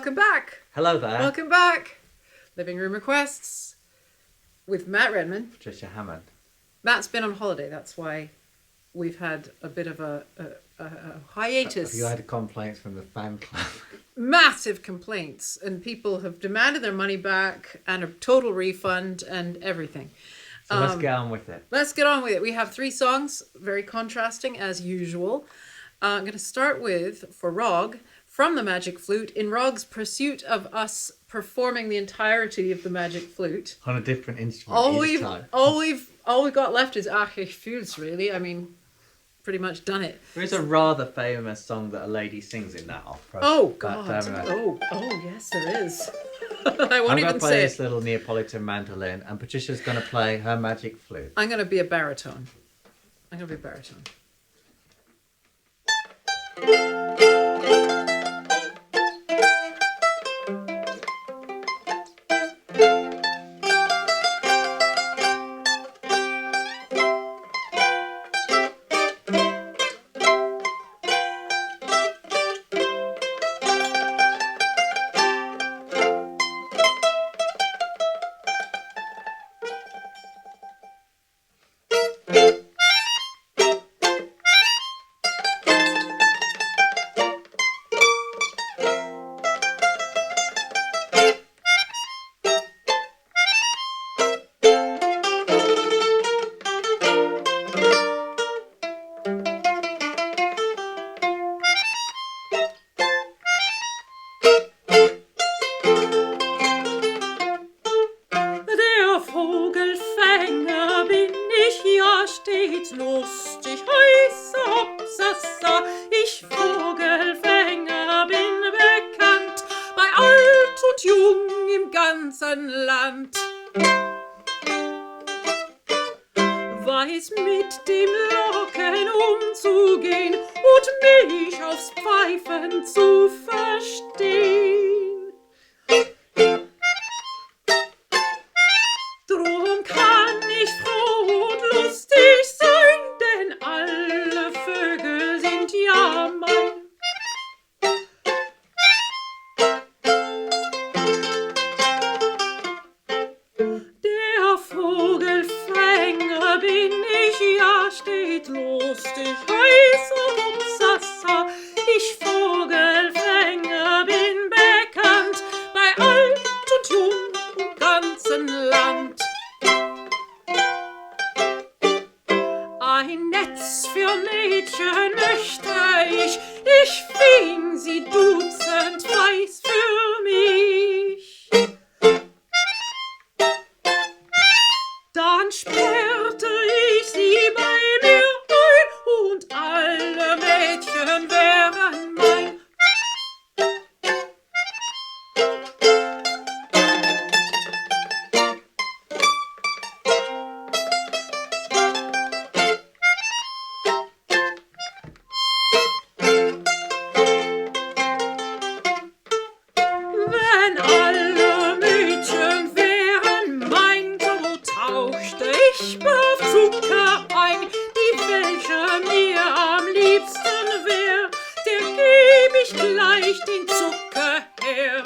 welcome back. Hello there. Welcome back. Living Room Requests with Matt Redman. Patricia Hammond. Matt's been on holiday. That's why we've had a bit of a hiatus. Have you had complaints from the fan club? Massive complaints. And people have demanded their money back and a total refund and everything. So let's get on with it. Let's get on with it. We have 3 songs, very contrasting as usual. I'm going to start with, for Rog, From the Magic Flute, in Rog's pursuit of us performing the entirety of the Magic Flute. On a different instrument each time. All we've got left is Ach, ich fühl's, really. I mean, pretty much done it. There is a rather famous song that a lady sings in that opera. Oh, God. Oh, yes, there is. I won't I'm even going to play say this it. little Neapolitan mandolin, and Patricia's going to play her magic flute. I'm going to be a baritone. Vogelfänger bin ich ja stets lustig, heiß obsassa. Ich Vogelfänger bin bekannt, bei alt und jung im ganzen Land. Weiß mit dem Locken umzugehen und mich aufs Pfeifen zu verstehen. Drum kann ich froh und lustig sein, denn alle Vögel sind ja mein. Der Vogelfänger bin ich ja stets lustig, heiß obsassa. Ich Vogelfänger bin bekannt, bei alt und jung im ganzen Land. Ein Netz für Mädchen möchte ich fing sie dutzend weiß für mich. Dann sperrte ich sie bei mir ein und alle Mädchen wären mein. Wenn alle Mädchen wären mein, so tauschte ich brav Zucker ein. Die welche mir am liebsten wär, der geb ich gleich den Zucker her.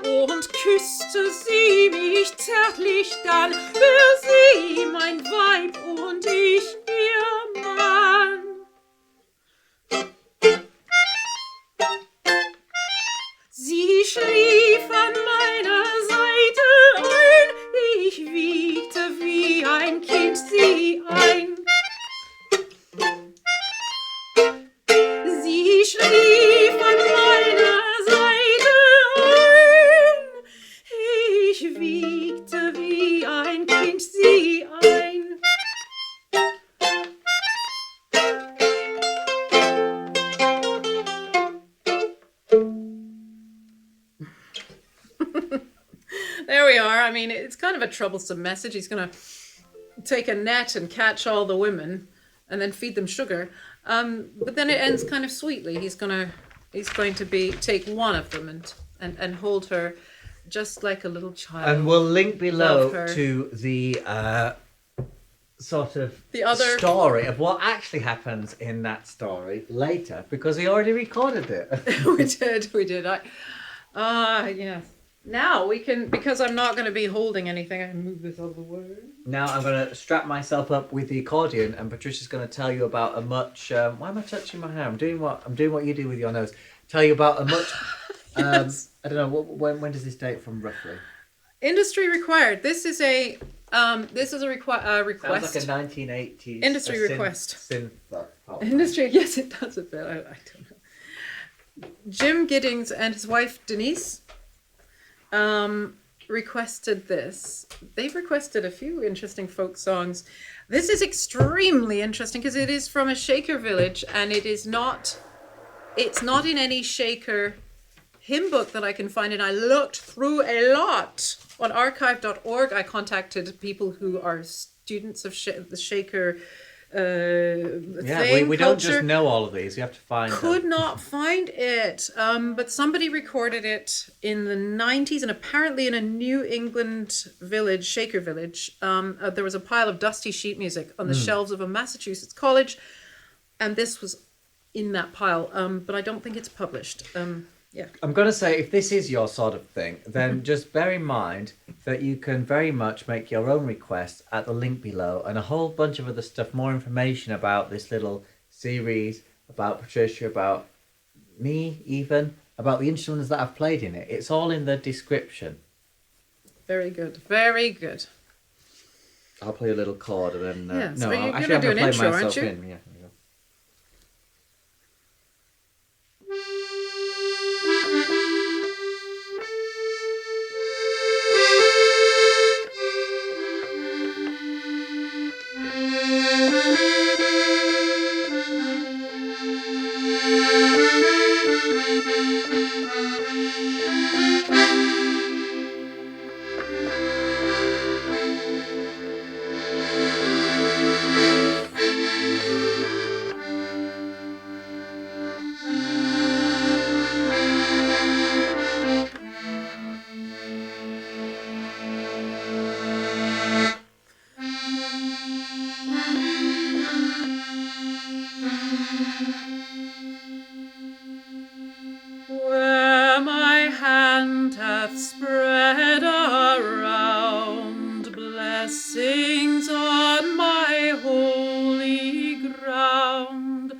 Und küsste sie mich zärtlich, dann wär sie mein Weib und ich ihr Mann. Sie schlief an meiner Seite ein, ich wiegte wie ein Kind sie ein. Sie schlief an meiner Seite ein, ich wiegte wie ein Kind sie ein. There we are. I mean, it's kind of a troublesome message. He's going to take a net and catch all the women and then feed them sugar. But then it ends kind of sweetly. He's going to take one of them and hold her just like a little child. And we'll link below Love her. to the sort of The other- story of what actually happens in that story later because he already recorded it. We did. Yeah. Now we can, because I'm not going to be holding anything, I can move this out of the way. Now I'm going to strap myself up with the accordion, and Patricia's going to tell you about a much. Why am I touching my hair? I'm doing what you do with your nose. Tell you about a much. Yes. I don't know when does this date from roughly? Industry required. This is a request. Sounds like a 1980s Industry request. Synth pop. Industry. Yes, it does a bit. I don't know. Jim Giddings and his wife Denise requested this. They've requested a few interesting folk songs. This is extremely interesting because it is from a Shaker village, and it's not in any Shaker hymn book that I can find, and I looked through a lot on archive.org. I contacted people who are students of the Shaker we don't just know all of these. We have to find Could not find it. But somebody recorded it in the 90s, and apparently in a New England village, Shaker village, there was a pile of dusty sheet music on the shelves of a Massachusetts college, and this was in that pile. But I don't think it's published. Yeah. I'm going to say, if this is your sort of thing, then just bear in mind that you can very much make your own requests at the link below, and a whole bunch of other stuff, more information about this little series, about Patricia, about me even, about the instruments that I've played in it. It's all in the description. Very good. Very good. I'll play a little chord and then... Yeah, so no, you're actually I'm gonna going do to an play intro, myself aren't you? in. Yeah. Where my hand hath spread around blessings on my holy ground,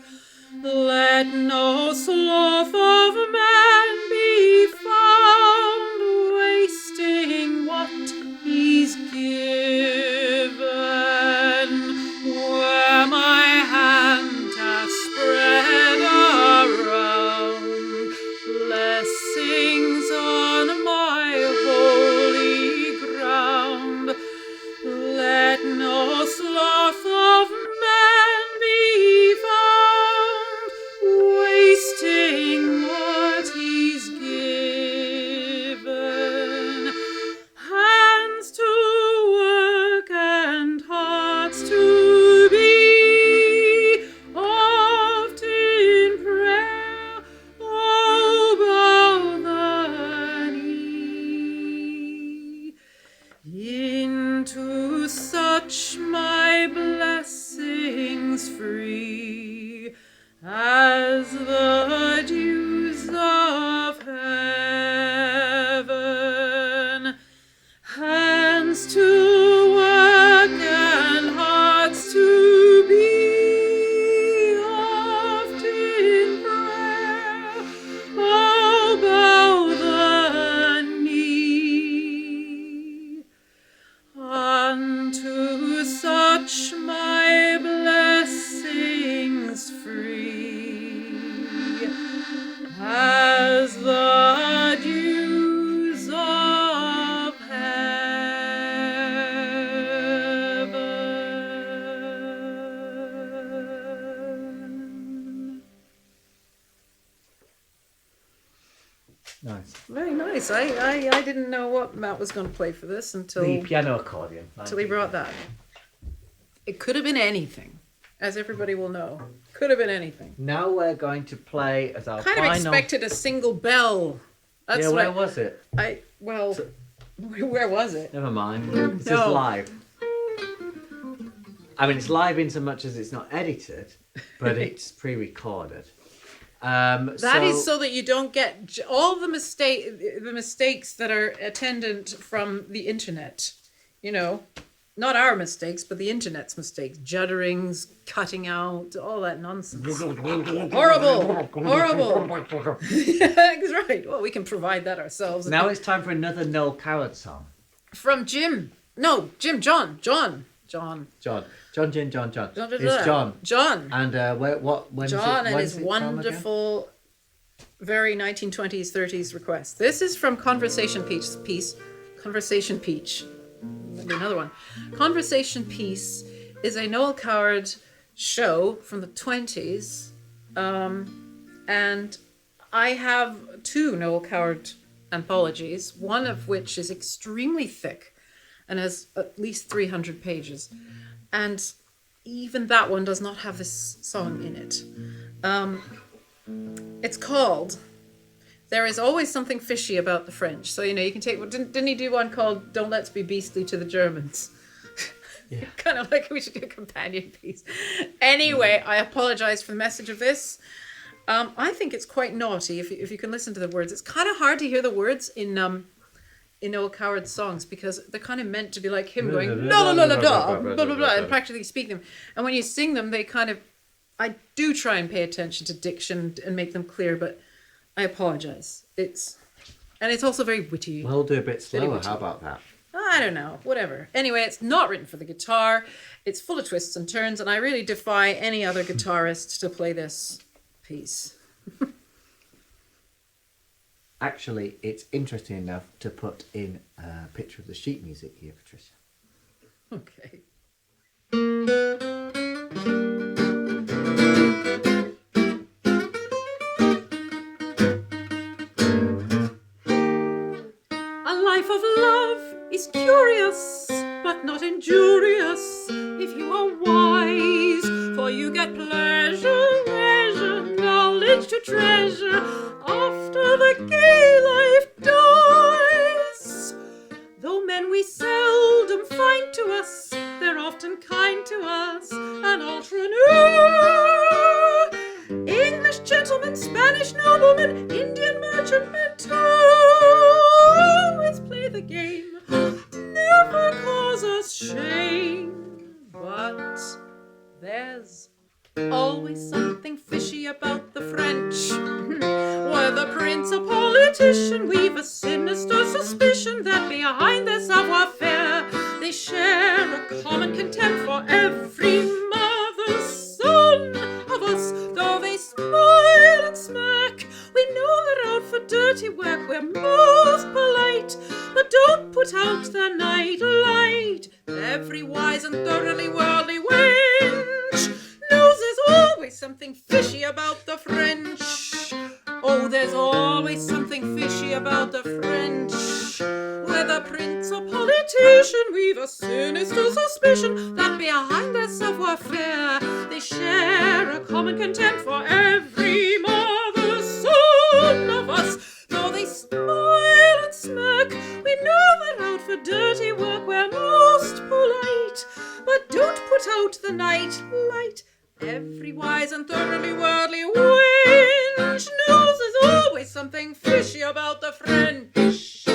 let no sloth of man be found wasting what he's given. Where my hand hath spread around blessings on my holy ground, let no sloth of man be found wasting what he's given. Hands to work and hearts to be, oft in prayer, oh, bow the knee. Into such my blessings free as the dews of heaven. Hands to work and hearts to be, oft in prayer, oh, bow the knee. Unto such my blessings free as the dews of heaven. Nice. Very nice. I didn't know what Matt was going to play for this until The piano accordion. he brought that. It could have been anything, as everybody will know. Could have been anything. Now we're going to play as our Kind of final... expected a single bell. That's Yeah, what where was it? where was it? Never mind. This is No. live. I mean, it's live in so much as it's not edited, but it's pre-recorded. That is so that you don't get all the mistakes that are attendant from the internet. You know, not our mistakes, but the internet's mistakes. Judderings, cutting out, all that nonsense. Horrible. That's right. Well, we can provide that ourselves. Now it's time for another Noel Coward song. From John. It's John. And when John and his it wonderful, very 1920s, 30s request. This is from Conversation Piece. Conversation Peach. Maybe another one. Conversation Piece is a Noel Coward show from the 20s. And I have 2 Noel Coward anthologies, one of which is extremely thick and has at least 300 pages. And even that one does not have this song in it. It's called There Is Always Something Fishy About the French. So, you know, you can take... Didn't he do one called Don't Let's Be Beastly to the Germans? Yeah. Kind of like we should do a companion piece. Anyway, I apologize for the message of this. I think it's quite naughty if you can listen to the words. It's kind of hard to hear the words in Noel Coward's songs because they're kind of meant to be like him going la la la la da blah blah blah and practically speak them. And when you sing them, they kind of... I do try and pay attention to diction and make them clear, but I apologize. It's also very witty. We'll do a bit slower. How about that? I don't know. Whatever. Anyway, it's not written for the guitar. It's full of twists and turns, and I really defy any other guitarist to play this piece. Actually, it's interesting enough to put in a picture of the sheet music here, Patricia. Okay. A life of love is curious, but not injurious if you are wise, for you get pleasure, leisure, knowledge to treasure after the gay life dies. Though men we seldom find to us, they're often kind to us, an entrepreneur. English gentlemen, Spanish noblemen, Indian merchantmen too, always play the game, never cause us shame. But there's always something fishy about the French. Whether prince or politician, we've a sinister suspicion that behind their savoir-faire they share a common contempt for every mother's son of us. Though they smile and smirk, we know they're out for dirty work. We're most polite, but don't put out the night light. Every wise and thoroughly worldly wench knows there's always something fishy about the French. Oh, there's always something fishy about the French. Whether prince or politician, we've a sinister suspicion that behind their savoir-faire they share a common contempt for every mother's son of us. Though they smile and smirk, we know they're out for dirty work. We're most polite, but don't put out the night light. Every wise and thoroughly worldly wench knows there's always something fishy about the French.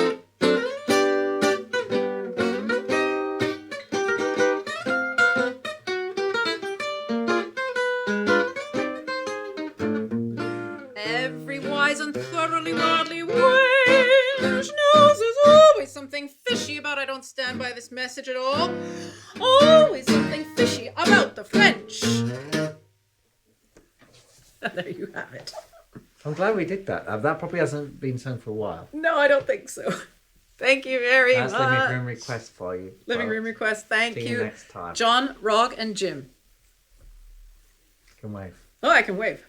Every wise and thoroughly worldly wench knows there's always something fishy about... I don't stand by this message at all. Always something fishy about the French. There you have it. I'm glad we did that. That probably hasn't been sung for a while. No, I don't think so. Thank you very much. That's living room request for you. Living room request. Thank you. See you next time. John, Rog, and Jim. You can wave. Oh, I can wave.